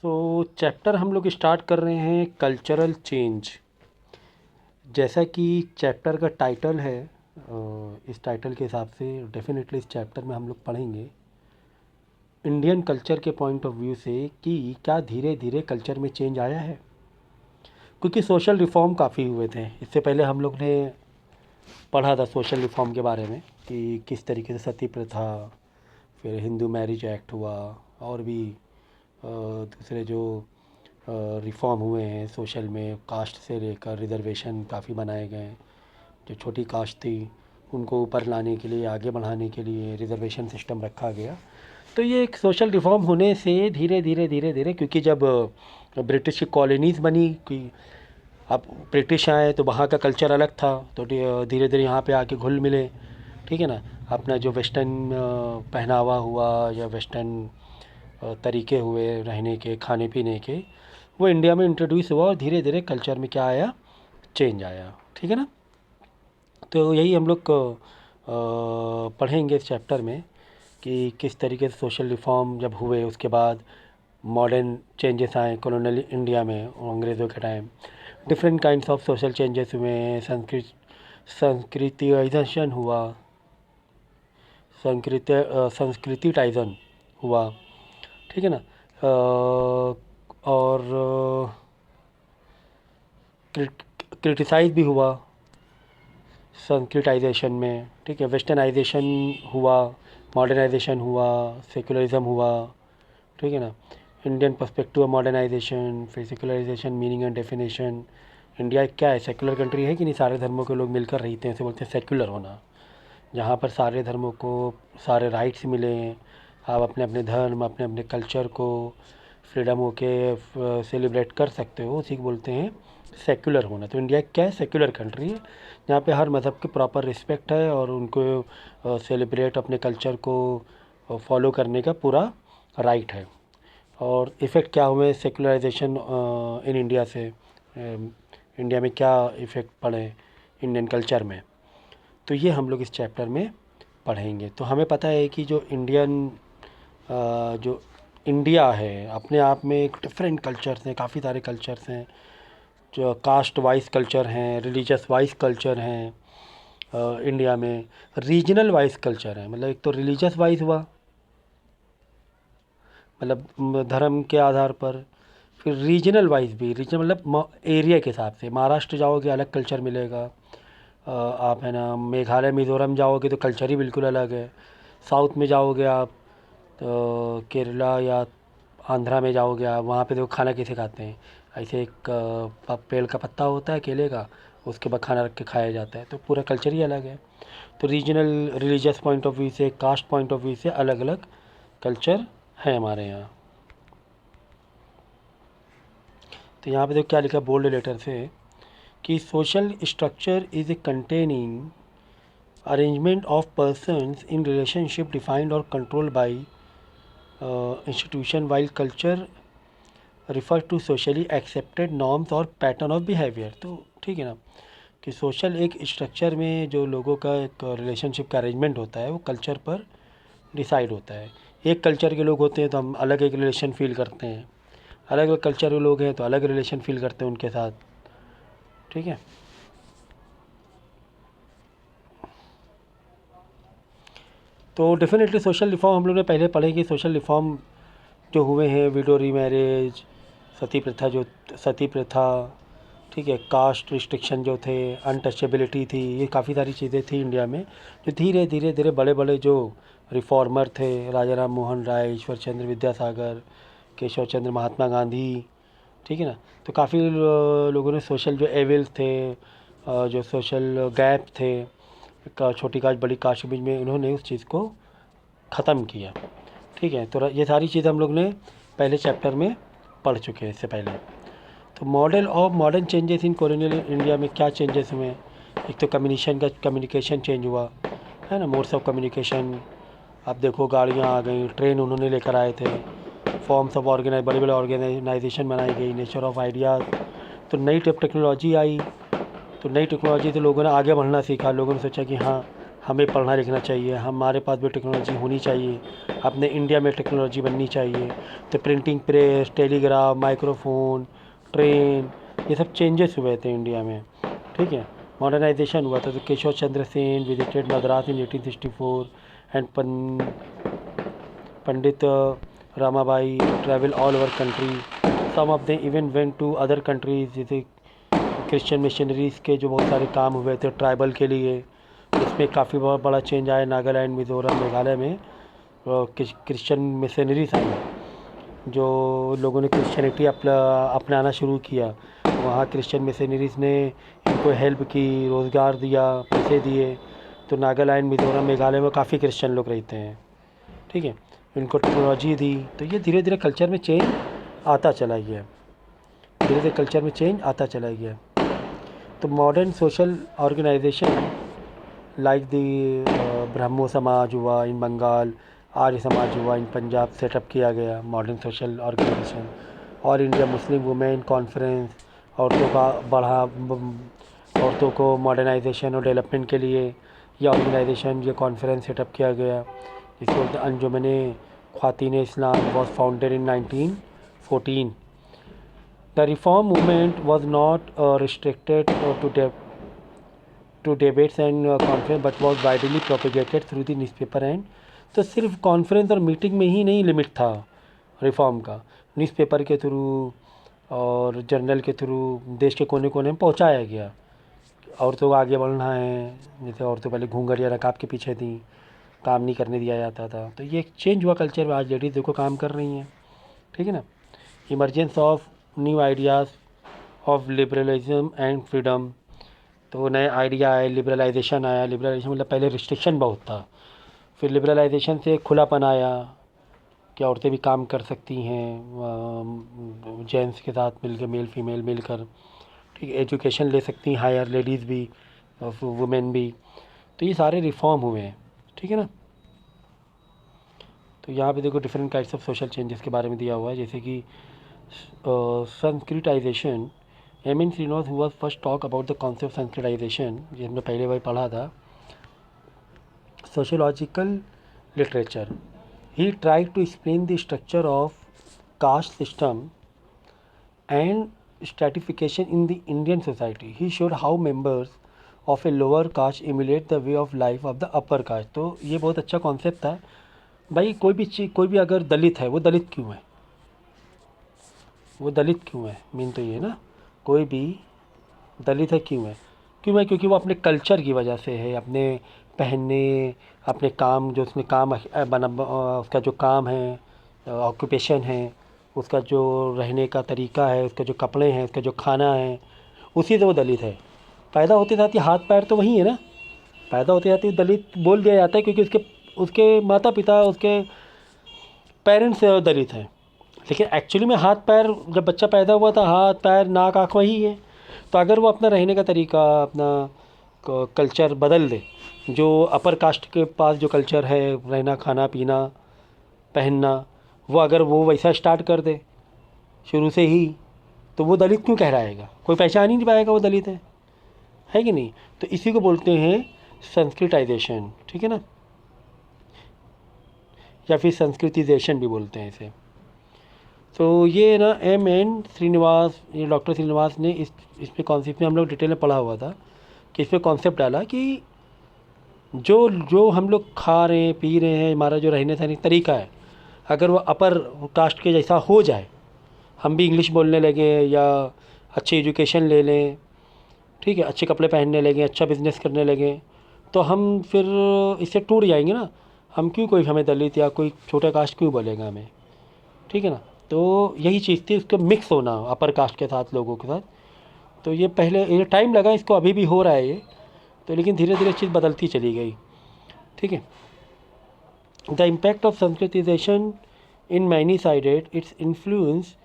Chapter हम लोग start कर रहे हैं कल्चरल चेंज। जैसा कि चैप्टर का टाइटल है, इस टाइटल के हिसाब से डेफिनेटली इस चैप्टर में हम लोग पढ़ेंगे इंडियन कल्चर के पॉइंट ऑफ व्यू से कि क्या धीरे धीरे कल्चर में चेंज आया है। क्योंकि सोशल रिफॉर्म काफ़ी हुए थे। इससे पहले हम लोग ने पढ़ा था सोशल रिफॉर्म के बारे में कि किस तरीके से सती प्रथा, फिर हिंदू मैरिज एक्ट हुआ, और भी दूसरे जो रिफॉर्म हुए हैं सोशल में, कास्ट से लेकर रिजर्वेशन काफ़ी बनाए गए। जो छोटी कास्ट थी उनको ऊपर लाने के लिए, आगे बढ़ाने के लिए रिजर्वेशन सिस्टम रखा गया। तो ये एक सोशल रिफॉर्म होने से धीरे धीरे धीरे धीरे, क्योंकि जब ब्रिटिश की कॉलोनीज़ बनी, कि अब ब्रिटिश आए तो वहाँ का कल्चर अलग था, तो धीरे धीरे यहाँ पे आके घुल मिले। ठीक है ना। अपना जो वेस्टर्न पहनावा हुआ या वेस्टर्न तरीके हुए रहने के, खाने पीने के, वो इंडिया में इंट्रोड्यूस हुआ और धीरे धीरे कल्चर में क्या आया, चेंज आया। ठीक है ना। तो यही हम लोग पढ़ेंगे इस चैप्टर में कि किस तरीके से सोशल रिफॉर्म जब हुए उसके बाद मॉडर्न चेंजेस आए कॉलोनियल इंडिया में अंग्रेज़ों के time. Different kinds of social changes हुए। संस्कृतिजाइजेशन हुआ, संस्कृतिटाइजन हुआ। ठीक है ना। और क्रिटिसाइज भी हुआ संस्कृताइजेशन में। ठीक है। वेस्टर्नाइजेशन हुआ, मॉडर्नाइजेशन हुआ, सेकुलरिज्म हुआ। ठीक है ना। इंडियन पर्सपेक्टिव ऑफ मॉडर्नाइजेशन, फिर secularisation, meaning and definition. India एक क्या है, सेकुलर कंट्री है कि नहीं? सारे धर्मों के लोग मिलकर रहते हैं, इसे बोलते हैं सेकुलर होना। जहाँ पर सारे धर्मों को सारे राइट्स मिले, आप अपने अपने धर्म, अपने अपने कल्चर को फ्रीडम होके सेलिब्रेट कर सकते हो, उसी को बोलते हैं सेक्युलर होना। तो इंडिया क्या है, सेक्युलर कंट्री है जहाँ पे हर मज़हब की प्रॉपर रिस्पेक्ट है और उनको सेलिब्रेट अपने कल्चर को फॉलो करने का पूरा राइट है। और इफ़ेक्ट क्या हुए सेकुलराइजेशन इन इंडिया से, इंडिया में क्या इफ़ेक्ट पड़े इंडियन कल्चर में, तो ये हम लोग इस चैप्टर में पढ़ेंगे। तो हमें पता है कि जो जो इंडिया है अपने आप में एक डिफरेंट कल्चर्स हैं, काफ़ी सारे कल्चर्स हैं। जो कास्ट वाइज कल्चर हैं, रिलीजियस वाइज कल्चर हैं, इंडिया में रीजनल वाइज कल्चर है। मतलब एक तो रिलीजियस वाइज हुआ, मतलब धर्म के आधार पर। फिर रीजनल वाइज भी, रीजनल मतलब एरिया के हिसाब से। महाराष्ट्र जाओगे अलग कल्चर मिलेगा, आप है ना मेघालय मिज़ोरम जाओगे तो कल्चर ही बिल्कुल अलग है। साउथ में जाओगे आप तो केरला या आंध्रा में जाओगे आप, वहाँ पे देखो खाना कैसे खाते हैं। ऐसे एक पेड़ का पत्ता होता है केले का, उसके बाद खाना रख के खाया जाता है, तो पूरा कल्चर ही अलग है। तो regional religious point of view से, कास्ट पॉइंट ऑफ व्यू से अलग अलग कल्चर है हमारे यहाँ। तो यहाँ पे देखो क्या लिखा बोल्ड लेटर से कि social structure is a containing arrangement of persons in relationship defined और controlled by institution, while culture refer to socially accepted norms और पैटर्न ऑफ बिहेवियर। तो ठीक है ना, कि सोशल एक स्ट्रक्चर में जो लोगों का एक रिलेशनशिप का अरेंजमेंट होता है वो कल्चर पर डिसाइड होता है। एक कल्चर के लोग होते हैं तो हम अलग एक रिलेशन फील करते हैं, अलग अलग कल्चर के लोग हैं तो अलग रिलेशन फील करते हैं उनके साथ। ठीक है। तो डेफिनेटली सोशल रिफॉर्म हम लोग ने पहले पढ़े कि सोशल रिफॉर्म जो हुए हैं, विडो रीमैरिज, सती प्रथा, ठीक है, कास्ट रिस्ट्रिक्शन जो थे, अनटचेबिलिटी थी, ये काफ़ी सारी चीज़ें थी इंडिया में जो धीरे धीरे धीरे बड़े बड़े जो रिफॉर्मर थे, राजा राम मोहन राय, ईश्वर चंद्र विद्यासागर, केशव चंद्र, महात्मा गांधी, ठीक है ना, तो काफ़ी लोगों ने सोशल जो एविल्स थे, जो सोशल गैप थे छोटी कास्ट बड़ी कास्ट के बीच में, उन्होंने उस चीज़ को ख़त्म किया। ठीक है। तो ये सारी चीज़ हम लोग ने पहले चैप्टर में पढ़ चुके हैं इससे पहले। तो modern changes in colonial India में क्या चेंजेस हुए? एक तो कम्युनिकेशन चेंज हुआ है ना, मोड्स ऑफ कम्युनिकेशन। आप देखो गाड़ियाँ आ गई, ट्रेन उन्होंने लेकर आए थे, फॉर्म्स ऑफ बड़े बड़े ऑर्गेनाइजेशन बनाई गई, नेचर ऑफ आइडियाज़। तो नई टेक्नोलॉजी आई, तो नई टेक्नोलॉजी से लोगों ने आगे बढ़ना सीखा। लोगों ने सोचा कि हाँ, हमें पढ़ना लिखना चाहिए, हमारे पास भी टेक्नोलॉजी होनी चाहिए, अपने इंडिया में टेक्नोलॉजी बननी चाहिए। तो printing press, telegraph, microphone, train, ये सब चेंजेस हुए थे इंडिया में, ठीक है। मॉडर्नाइजेशन हुआ था। तो Keshab Chandra Sen visited Madras in 1864 and Pandit Ramabai travel all over country. Some of them even went to other countries, जैसे क्रिश्चियन मिशनरीज़ के जो बहुत सारे काम हुए थे ट्राइबल के लिए, इसमें काफ़ी बहुत बड़ा चेंज आया। नागालैंड, मिज़ोरम, मेघालय में क्रिश्चियन मिशनरीज आई, जो लोगों ने क्रिश्चियनिटी अपनाना शुरू किया। वहाँ क्रिश्चियन मिशनरीज़ ने इनको हेल्प की, रोज़गार दिया, पैसे दिए। तो नागालैंड, मिज़ोरम, मेघालय में काफ़ी क्रिश्चियन लोग रहते हैं, ठीक है। इनको टेक्नोलॉजी दी, तो ये धीरे धीरे कल्चर में चेंज आता चला गया, धीरे धीरे कल्चर में चेंज आता चला गया। तो modern social organisation like the Brahmo Samaj हुआ इन बंगाल, आर्य समाज हुआ इन पंजाब, सेटअप किया गया मॉडर्न सोशल ऑर्गेनाइजेशन। और इंडिया मुस्लिम वुमेन कॉन्फ्रेंस, औरतों का औरतों को मॉडर्नाइजेशन और डेवलपमेंट के लिए यह ऑर्गेनाइजेशन, ये कॉन्फ्रेंस सेटअप किया गया, जिसको बोलते हैं Anjuman Khawateen Islam, was founded in 1914। The reform movement was not restricted to debates and conference but was widely propagated through the newspaper and। तो सिर्फ कॉन्फ्रेंस और मीटिंग में ही नहीं लिमिट था रिफॉर्म का, न्यूज़पेपर के थ्रू और जर्नल के थ्रू देश के कोने कोने में पहुंचाया गया। औरतों को आगे बढ़ना है, जैसे औरतों पहले घूंघट या नकाब के पीछे थी, काम नहीं करने दिया जाता था। तो ये चेंज हुआ कल्चर में, आज लेडीज़ देखो काम कर रही हैं, ठीक है ना। Emergence of new ideas of liberalism and freedom. तो नए आइडिया आए, लिबरलाइजेशन आया। लिबरलाइजेशन मतलब पहले रिस्ट्रिक्शन बहुत था, फिर लिबरलाइजेशन से खुलापन आया कि औरतें भी काम कर सकती हैं जेंट्स के साथ मिलकर, मेल फीमेल मिलकर, ठीक है। एजुकेशन ले सकती हैं हायर, लेडीज़ भी और वुमेन भी। तो ये सारे रिफॉर्म हुए हैं, ठीक है ना। तो यहाँ पे देखो different types of social changes के बारे में दिया हुआ है, जैसे कि संस्कृताइजेशन। एम.एन. श्रीनिवास हुआ first talk about the concept sanskritization, ये हमने पहले बार पढ़ा था। Sociological literature, he tried to explain the structure of caste system and stratification in the Indian society. He showed how members of a lower caste emulate the way of life of the upper caste. तो ये बहुत अच्छा concept था भाई। कोई भी अगर दलित है, वो दलित क्यों है, वो दलित क्यों है, मीन तो ये ना, कोई भी दलित है क्यों है, क्योंकि वो अपने कल्चर की वजह से है, अपने पहनने, अपने काम, जो उसमें काम बना, उसका जो काम है, ऑक्यूपेशन है, उसका जो रहने का तरीका है, उसका जो कपड़े हैं, उसका जो खाना है, उसी से वो दलित है। पैदा होते साथ ही हाथ पैर तो वही है ना, पैदा होते साथ ही दलित बोल दिया जाता है, क्योंकि उसके माता पिता, उसके पेरेंट्स दलित हैं। लेकिन एक्चुअली में हाथ पैर, जब बच्चा पैदा हुआ था, हाथ पैर नाक आँख वही है। तो अगर वो अपना रहने का तरीका, अपना कल्चर बदल दे, जो अपर कास्ट के पास जो कल्चर है, रहना, खाना पीना, पहनना, वो अगर वो वैसा स्टार्ट कर दे शुरू से ही, तो वो दलित क्यों कहलाएगा, कोई पहचान ही नहीं पाएगा वो दलित है कि नहीं। तो इसी को बोलते हैं संस्कृताइजेशन, ठीक है ना, या फिर संस्कृतिजेशन भी बोलते हैं इसे। तो ये ना M.N. श्रीनिवास, ये डॉक्टर श्रीनिवास ने इस पे कॉन्सेप्ट में हम लोग डिटेल में पढ़ा हुआ था, कि इस पे कॉन्सेप्ट डाला कि जो हम लोग खा रहे हैं, पी रहे हैं, हमारा जो रहने सहने तरीका है, अगर वो अपर कास्ट के जैसा हो जाए, हम भी इंग्लिश बोलने लगे या अच्छी एजुकेशन ले लें, ठीक है, अच्छे कपड़े पहनने लगे, अच्छा बिजनेस करने लगे, तो हम फिर इससे टूट जाएंगे ना। हम क्यों, कोई हमें दलित या कोई छोटा कास्ट क्यों बोलेगा हमें, ठीक है ना। तो यही चीज़ थी, उसको मिक्स होना अपर कास्ट के साथ, लोगों के साथ। तो ये पहले, ये टाइम लगा इसको, अभी भी हो रहा है ये तो, लेकिन धीरे धीरे चीज़ बदलती चली गई, ठीक है। The impact of Sanskritisation in many sided, its influence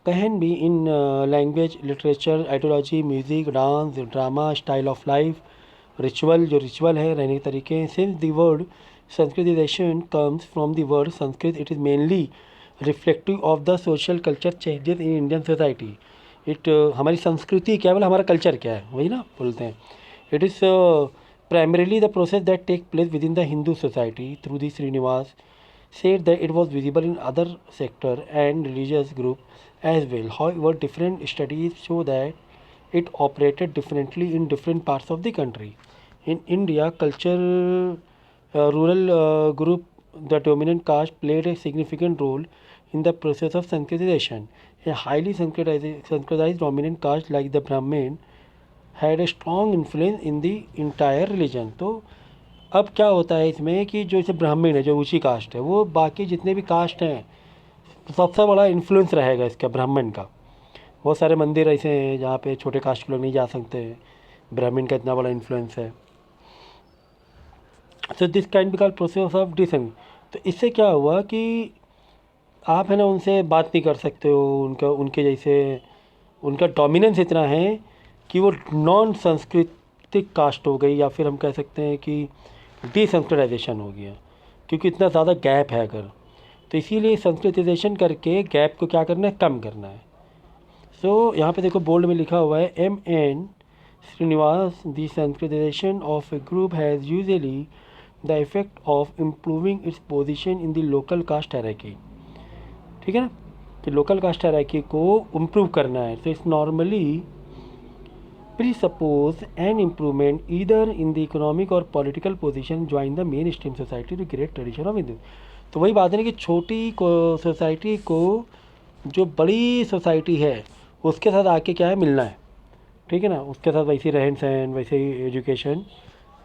can be in language, literature, ideology, music, dance, drama, style of life, ritual, जो रिचुअल है, रहने के तरीके। Since the word Sanskritisation comes from the word Sanskrit, it is mainly reflective of the social culture changes in Indian society. हमारी संस्कृति क्या, बोला हमारा कल्चर क्या है, वही ना बोलते हैं। It is primarily the process that take place within the Hindu society. Through this, Srinivas said that it was visible in other sector and religious group as well. However, different studies show that it operated differently in different parts of the country. In India, culture rural group, the dominant caste played a significant role in the process of Sanskritization. A highly Sanskritized dominant caste like the Brahmin had a strong influence in the entire religion. तो अब क्या होता है इसमें कि जो इसे ब्राह्मण है, जो ऊंची कास्ट है, वो बाकी जितने भी कास्ट हैं सबसे बड़ा इन्फ्लुएंस रहेगा इसका ब्राह्मण का। बहुत सारे मंदिर ऐसे हैं जहाँ पे छोटे कास्ट के लोग नहीं जा सकते, ब्राह्मण का इतना बड़ा इन्फ्लुएंस है। So this can be called process of descent. तो इससे क्या हुआ कि आप है ना उनसे बात नहीं कर सकते हो, उनके जैसे उनका डोमिनेंस इतना है कि वो नॉन सांस्कृतिक कास्ट हो गई, या फिर हम कह सकते हैं कि डिसंस्कृताइजेशन हो गया, क्योंकि इतना ज़्यादा गैप है अगर। तो इसीलिए संस्कृतिजेशन करके गैप को क्या करना है, कम करना है। सो यहाँ पे देखो बोल्ड में लिखा हुआ है M.N. Srinivas, the Sanskritization of a group has usually the effect of improving its position in the local caste hierarchy। ठीक है ना, कि लोकल कास्ट हायरार्की को इम्प्रूव करना है। तो it's normally presuppose an improvement either in the economic or political position join the mainstream society to create tradition of Hindu। तो वही बात है ना कि छोटी सोसाइटी को जो बड़ी सोसाइटी है उसके साथ आके क्या है, मिलना है। ठीक है ना, उसके साथ वैसे रहन सहन, वैसे ही एजुकेशन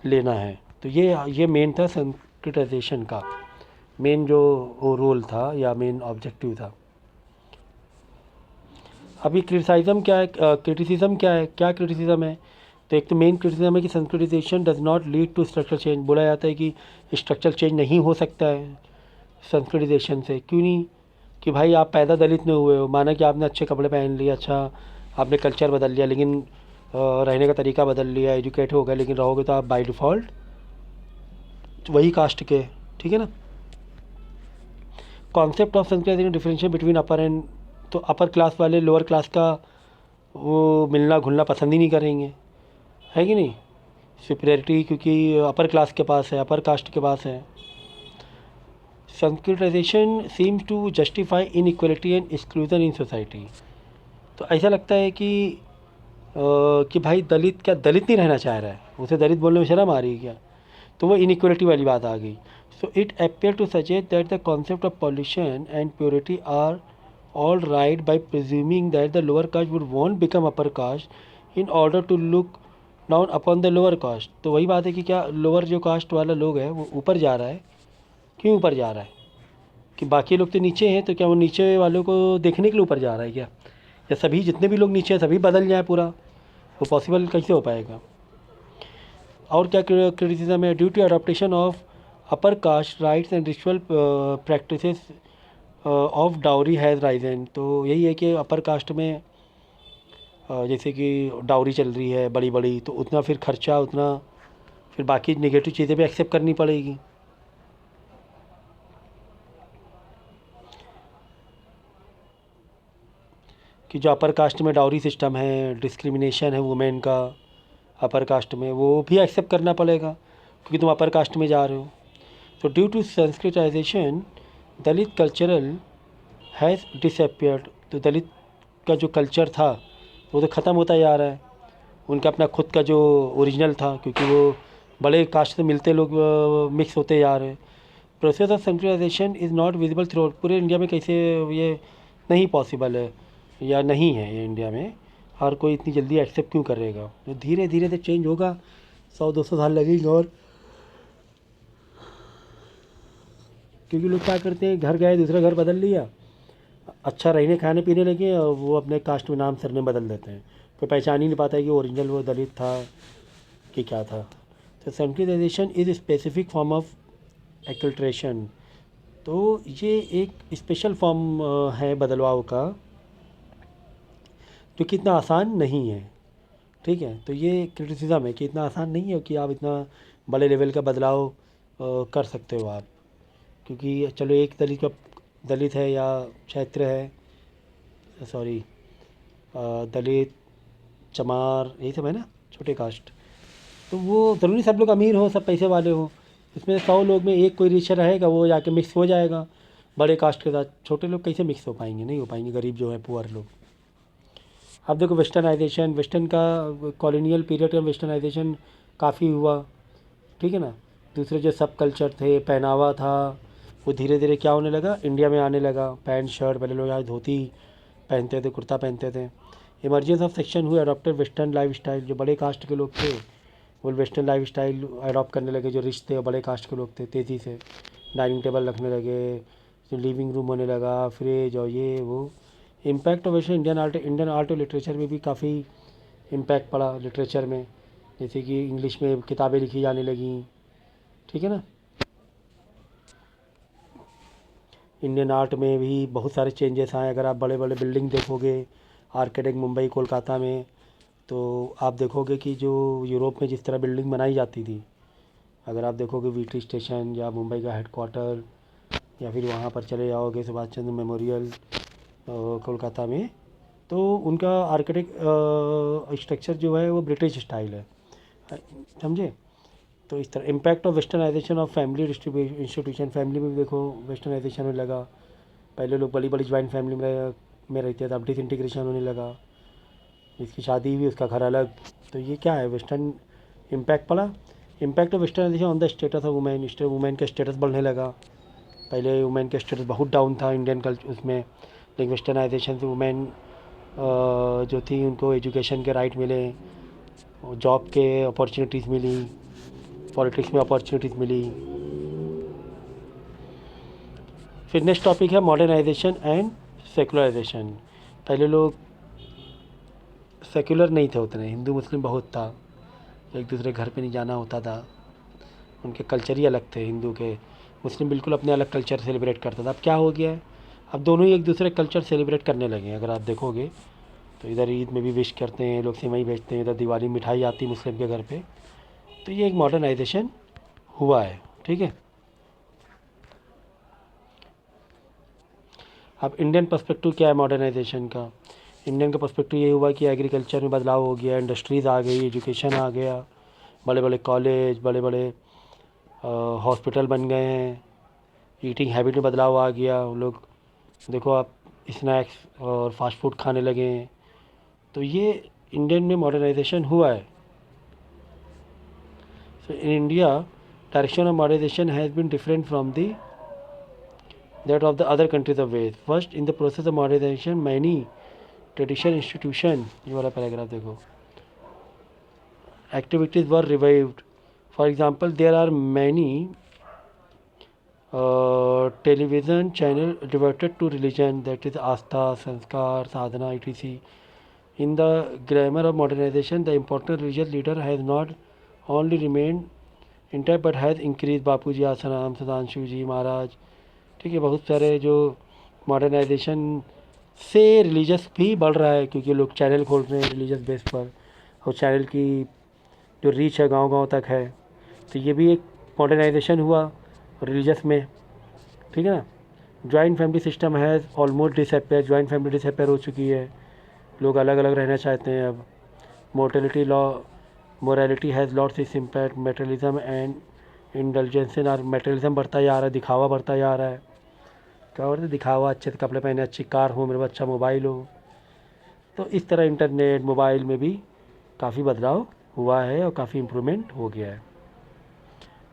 लेना है। तो ये मेन था संस्कृताइजेशन का, मेन जो रोल था या मेन ऑब्जेक्टिव था। अभी क्रिटिसिज्म क्या है, क्या क्रिटिसिज्म है? तो एक तो मेन क्रिटिसिज्म है कि Sanskritisation does not lead to structural change. बोला जाता है कि स्ट्रक्चरल चेंज नहीं हो सकता है संस्कृतिजेशन से। क्यों नहीं? कि भाई आप पैदा दलित में हुए हो, माना कि आपने अच्छे कपड़े पहन लिए, अच्छा आपने कल्चर बदल लिया, लेकिन रहने का तरीका बदल लिया, एजुकेट हो गए, लेकिन रहोगे तो आप बाई डिफ़ॉल्ट वही कास्ट के। ठीक है ना। कॉन्सेप्ट ऑफ संस्कृति डिफरेंशिएट बिटवीन अपर एंड, तो अपर क्लास वाले लोअर क्लास का वो मिलना घुलना पसंद ही नहीं करेंगे, है कि नहीं। सुपीरियरिटी क्योंकि अपर क्लास के पास है, अपर कास्ट के पास है। Sanskritization seems to justify inequality and exclusion in society. तो ऐसा लगता है कि भाई दलित क्या दलित नहीं रहना चाह रहा है, उसे दलित बोलने में शर्म आ रही है क्या? तो वो इनइक्वलिटी वाली बात आ गई। So it appear to suggest that the concept of pollution and purity are all right by presuming that the lower caste would won't become upper caste in order to look down upon the lower caste। तो वही बात है कि क्या lower जो cast वाला लोग है वो ऊपर जा रहा है? क्यों ऊपर जा रहा है? कि बाकी लोग तो नीचे हैं, तो क्या वो नीचे वालों को देखने के लिए ऊपर जा रहा है क्या? या सभी जितने भी लोग नीचे हैं सभी बदल जाए पूरा? वो पॉसिबल कैसे हो पाएगा? और क्या क्रिटिसिज्म है? Due to adaptation of upper caste rites and ritual practices of dowry has risen. तो यही है कि अपर कास्ट में जैसे कि डाउरी चल रही है बड़ी बड़ी, तो उतना फिर खर्चा, उतना फिर बाकी नेगेटिव चीज़ें भी एक्सेप्ट करनी पड़ेगी। कि जो अपर कास्ट में डाउरी सिस्टम है, डिस्क्रिमिनेशन है वुमेन का अपर कास्ट में, वो भी एक्सेप्ट करना पड़ेगा क्योंकि तुम अपर कास्ट में जा रहे हो। तो due to sanskritization Dalit cultural has disappeared. तो दलित का जो कल्चर था वो तो ख़त्म होता जा रहा है, उनका अपना खुद का जो ओरिजिनल था, क्योंकि वो बड़े कास्ट से मिलते लोग मिक्स होते जा रहे हैं। Process of centralization is not visible through पूरे इंडिया में। कैसे ये नहीं पॉसिबल है या नहीं है ये इंडिया में, हर कोई इतनी जल्दी एक्सेप्ट क्यों करेगा? तो धीरे धीरे से चेंज होगा, 100-200 साल लगेंगे। और क्योंकि लोग क्या करते हैं, घर गए दूसरा घर बदल लिया, अच्छा रहने खाने पीने लगे और वो अपने कास्ट में नाम सरने बदल देते हैं, कोई पहचान ही नहीं पाता है कि ओरिजिनल वो दलित था कि क्या था। तो centralisation is specific form of acculturation. तो ये एक स्पेशल फॉर्म है बदलाव का, जो कि इतना आसान नहीं है। ठीक है, तो ये क्रिटिसिज्म है कि इतना आसान नहीं है कि आप इतना बड़े लेवल का बदलाव कर सकते हो आप। क्योंकि चलो एक दलित है या क्षेत्र है, दलित चमार यही सब है ना छोटे कास्ट, तो वो ज़रूरी सब लोग अमीर हो, सब पैसे वाले हो। इसमें 100 लोग में एक कोई रिच रहेगा, वो जाके मिक्स हो जाएगा बड़े कास्ट के साथ। छोटे लोग कैसे मिक्स हो पाएंगे? नहीं हो पाएंगे, गरीब जो है, पुअर लोग। अब देखो वेस्टर्नाइजेशन, वेस्टर्न का कॉलोनियल पीरियड का वेस्टर्नाइजेशन काफ़ी हुआ, ठीक है ना। दूसरे जो सब कल्चर थे, पहनावा था, वो धीरे धीरे क्या होने लगा, इंडिया में आने लगा। पैंट शर्ट, पहले लोग यहाँ धोती पहनते थे, कुर्ता पहनते थे। इमरजेंस ऑफ सेक्शन हुए, अडॉप्टेड वेस्टर्न लाइफ स्टाइल। जो बड़े कास्ट के लोग थे वो वेस्टर्न लाइफ स्टाइल अडॉप्ट करने लगे। जो रिच थे और बड़े कास्ट के लोग थे, तेज़ी से डाइनिंग टेबल रखने लगे, लिविंग रूम होने लगा, फ्रिज और ये वो। इम्पैक्ट ऑफ वैसे इंडियन आर्ट और लिटरेचर में भी काफ़ी इम्पैक्ट पड़ा लिटरेचर में। जैसे कि इंग्लिश में किताबें लिखी जाने लगीं, ठीक है ना। इंडियन आर्ट में भी बहुत सारे चेंजेस आए। अगर आप बड़े बड़े बिल्डिंग देखोगे, आर्किटेक्ट मुंबई कोलकाता में, तो आप देखोगे कि जो यूरोप में जिस तरह बिल्डिंग बनाई जाती थी, अगर आप देखोगे वीटी स्टेशन या मुंबई का हेडक्वार्टर, या फिर वहाँ पर चले जाओगे सुभाष चंद्र मेमोरियल कोलकाता में, तो उनका आर्किटेक्ट स्ट्रक्चर जो है वो ब्रिटिश स्टाइल है, समझे। तो इस तरह impact of westernization of family institution. Family में भी देखो वेस्टर्नाइजेशन होने लगा। पहले लोग बड़ी बड़ी ज्वाइंट फैमिली में रहते थे, अब डिसइंटीग्रेशन होने लगा। जिसकी शादी हुई उसका घर अलग। तो ये क्या है, वेस्टर्न इम्पैक्ट पड़ा। Impact of westernization on the status of women. Women का स्टेटस बढ़ने लगा। पहले वुमेन का स्टेटस बहुत डाउन था इंडियन कल्चर उसमें, लेकिन वेस्टर्नाइजेशन से वुमेन जो थी उनको एजुकेशन के राइट मिले, जॉब के अपॉर्चुनिटीज़ मिली, पॉलिटिक्स में अपॉर्चुनिटीज़ मिली। फिर नेक्स्ट टॉपिक है मॉडर्नाइजेशन एंड सेकुलराइजेशन। पहले लोग सेकुलर नहीं थे उतने, हिंदू मुस्लिम बहुत था, एक दूसरे घर पे नहीं जाना होता था, उनके कल्चर ही अलग थे हिंदू के। मुस्लिम बिल्कुल अपने अलग कल्चर सेलिब्रेट करता था। अब क्या हो गया है, अब दोनों ही एक दूसरे कल्चर सेलिब्रेट करने लगे हैं। अगर आप देखोगे तो इधर ईद में भी विश करते हैं लोग, सेवई बेचते हैं, इधर दिवाली मिठाई आती मुस्लिम के घर पे। तो ये एक मॉडर्नाइजेशन हुआ है, ठीक है। अब इंडियन पर्सपेक्टिव क्या है मॉडर्नाइजेशन का? इंडियन का पर्सपेक्टिव ये हुआ कि एग्रीकल्चर में बदलाव हो गया, इंडस्ट्रीज़ आ गई, एजुकेशन आ गया, बड़े बड़े कॉलेज, बड़े बड़े हॉस्पिटल बन गए हैं, ईटिंग हैबिट में बदलाव आ गया। लोग देखो आप स्नैक्स और फास्ट फूड खाने लगे हैं। तो ये इंडियन में मॉडर्नाइजेशन हुआ है। So in India direction of modernisation has been different from the that of the other countries of West. First, in the process of modernization, many traditional institution, ये वाला पैराग्राफ देखो, activities were revived. For example, there are many television channel devoted to religion, that is Astha, Sanskar, Sadhana, etc. In the grammar of modernization, the important religious leader has not only remained intact but has increased. बापूजी आसाराम, सदांशु जी महाराज, ठीक है। बहुत सारे जो modernisation से religious भी बढ़ रहा है, क्योंकि लोग चैनल खोल रहे हैं रिलीजियस बेस पर, और चैनल की जो रीच है गांव गांव तक है। तो ये भी एक मॉडर्नाइजेशन हुआ रिलीजियस में, ठीक है ना। Joint family system has almost disappear. Joint family disappear हो चुकी है, लोग अलग अलग रहना चाहते हैं अब। Morality has lots its impact. Materialism and indulgence और मेटेरियलिज्म बढ़ता जा रहा है, दिखावा बढ़ता जा रहा है। क्या बोलते, दिखावा, अच्छे से कपड़े पहने, अच्छी कार हो, मेरे पास अच्छा मोबाइल हो। तो इस तरह इंटरनेट मोबाइल में भी काफ़ी बदलाव हुआ है और काफ़ी इम्प्रूवमेंट हो गया है।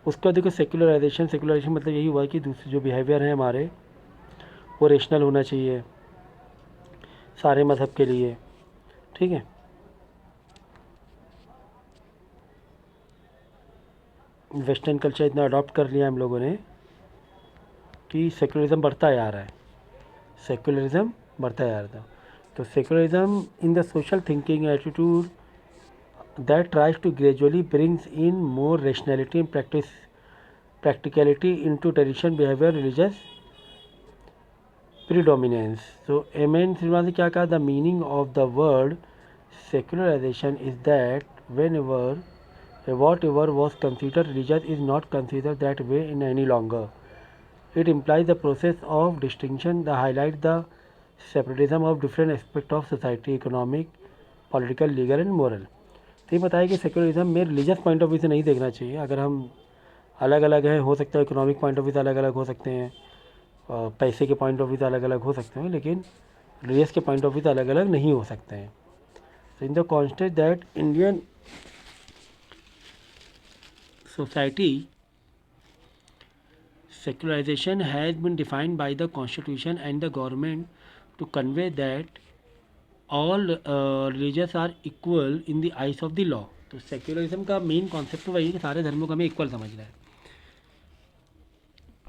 उसके बाद देखो सेकुलराइजेशन। सेकुलराइजेशन मतलब यही हुआ कि दूसरे जो बिहेवियर है हमारे वो रेशनल होना चाहिए सारे मज़हब के लिए, ठीक है। वेस्टर्न कल्चर इतना अडॉप्ट कर लिया हम लोगों ने कि सेकुलरिज्म बढ़ता जा रहा है, सेकुलरिज्म बढ़ता जा रहा था। तो secularism in the social thinking attitude that tries to gradually brings in more rationality and practicality into tradition, behavior, religious predominance. So M.N. Srinivas ने क्या कहा, the meaning of the word secularization is that whenever whatever was considered religious is not considered that way in any longer. It implies the process of distinction that highlights the separatism of different aspects of society, economic, political, legal and moral. तो ये बताया कि secularism में religious point of view से नहीं देखना चाहिए। अगर हम अलग अलग हैं, हो सकता है इकोनॉमिक पॉइंट ऑफ व्यू से अलग अलग हो सकते हैं, पैसे के पॉइंट ऑफ व्यू से अलग अलग हो सकते हैं, लेकिन रिलीजियस के पॉइंट ऑफ व्यू से अलग अलग नहीं हो सकते हैं। So in the context that Indian society secularization has been defined by the constitution and the government to convey that all religions are equal in the eyes of the law। तो secularism का main concept वही है कि सारे धर्मों को हमें equal समझना है।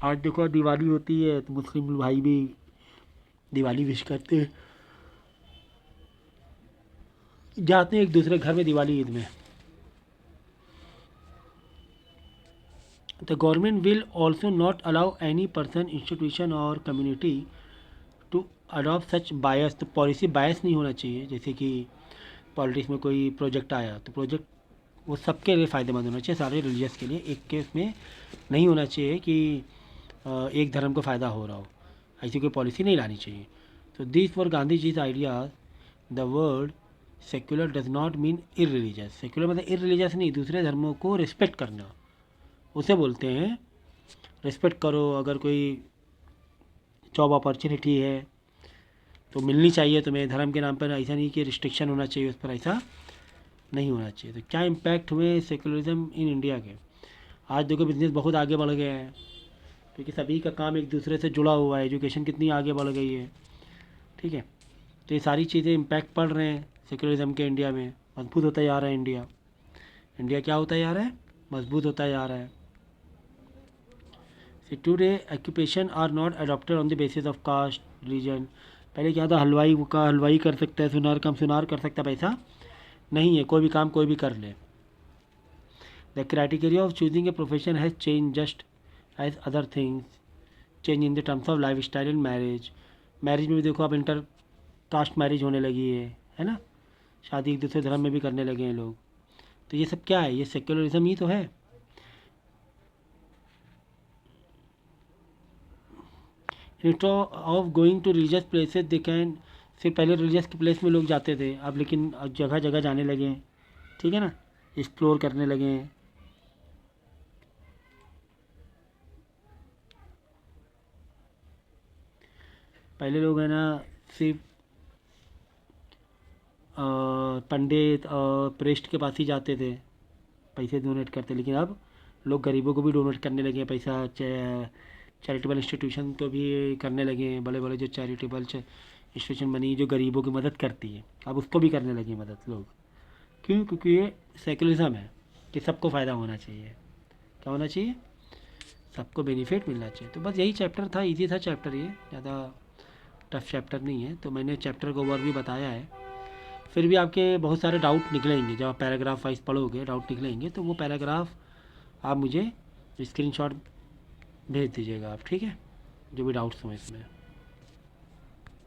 आज देखो दिवाली होती है तो मुस्लिम भाई भी दिवाली विश करते हैं, जाते हैं एक दूसरे घर में दिवाली ईद में। The government will also not allow any person, institution or community to adopt such bias। तो पॉलिसी बायस नहीं होना चाहिए। जैसे कि पॉलिटिक्स में कोई प्रोजेक्ट आया तो प्रोजेक्ट वो सबके लिए फ़ायदेमंद होना चाहिए, सारे रिलीजियस के लिए। एक केस में नहीं होना चाहिए कि एक धर्म को फ़ायदा हो रहा हो, ऐसी कोई पॉलिसी नहीं लानी चाहिए। तो this for Gandhi ji's ideas the word secular does not mean irreligious. Secular मतलब इररिलीजियस नहीं, दूसरे धर्मों को रिस्पेक्ट करना, उसे बोलते हैं रिस्पेक्ट करो। अगर कोई जॉब अपॉर्चुनिटी है तो मिलनी चाहिए तुम्हें धर्म के नाम पर, ऐसा नहीं कि रिस्ट्रिक्शन होना चाहिए उस पर, ऐसा नहीं होना चाहिए। तो क्या इम्पैक्ट हुए सेकुलरिज्म इन इंडिया के? आज देखो बिजनेस बहुत आगे बढ़ गया है क्योंकि सभी का काम एक दूसरे से जुड़ा हुआ है, एजुकेशन कितनी आगे बढ़ गई है, ठीक है। तो ये सारी चीज़ें इम्पैक्ट पड़ रहे हैं सेकुलरिज्म के। इंडिया में मजबूत होता जा रहा है इंडिया। इंडिया क्या होता जा रहा है? मजबूत होता जा रहा है। Today occupation are not adopted on the basis of caste religion. पहले क्या था, हलवाई का हलवाई कर सकता है, सुनार काम सुनार कर सकता है, पैसा नहीं है, कोई भी काम कोई भी कर ले। The criteria of choosing a profession has change just as other things change in the terms of life style and marriage. Marriage में भी देखो अब इंटर कास्ट मैरिज होने लगी है ना, शादी एक दूसरे धर्म में भी करने लगे हैं लोग। तो ये सब क्या है? ये सेक्युलरिज्म ही तो है। Instead of going to religious places they can, सिर्फ पहले रिलीजियस के प्लेस में लोग जाते थे, अब लेकिन जगह जगह जाने लगे हैं, ठीक है ना, एक्सप्लोर करने लगे हैं। पहले लोग है ना सिर्फ पंडित और प्रेस्ट के पास ही जाते थे, पैसे डोनेट करते, लेकिन अब लोग गरीबों को भी डोनेट करने लगे हैं पैसा। चैरिटेबल इंस्टीट्यूशन को भी करने लगे हैं, बड़े बड़े जो चैरिटेबल इंस्टीट्यूशन बनी जो गरीबों की मदद करती है, अब उसको भी करने लगे मदद लोग। क्यों? क्योंकि ये सेकुलरिज्म है कि सबको फ़ायदा होना चाहिए। क्या होना चाहिए? सबको बेनिफिट मिलना चाहिए। तो बस यही चैप्टर था, इजी था चैप्टर, ये ज़्यादा टफ चैप्टर नहीं है। तो मैंने चैप्टर को ओवर भी बताया है। फिर भी आपके बहुत सारे डाउट निकलेंगे जब आप पैराग्राफ वाइज पढ़ोगे, डाउट निकलेंगे, तो वो पैराग्राफ आप मुझे स्क्रीनशॉट भेज दीजिएगा आप, ठीक है, जो भी डाउट्स हों इसमें।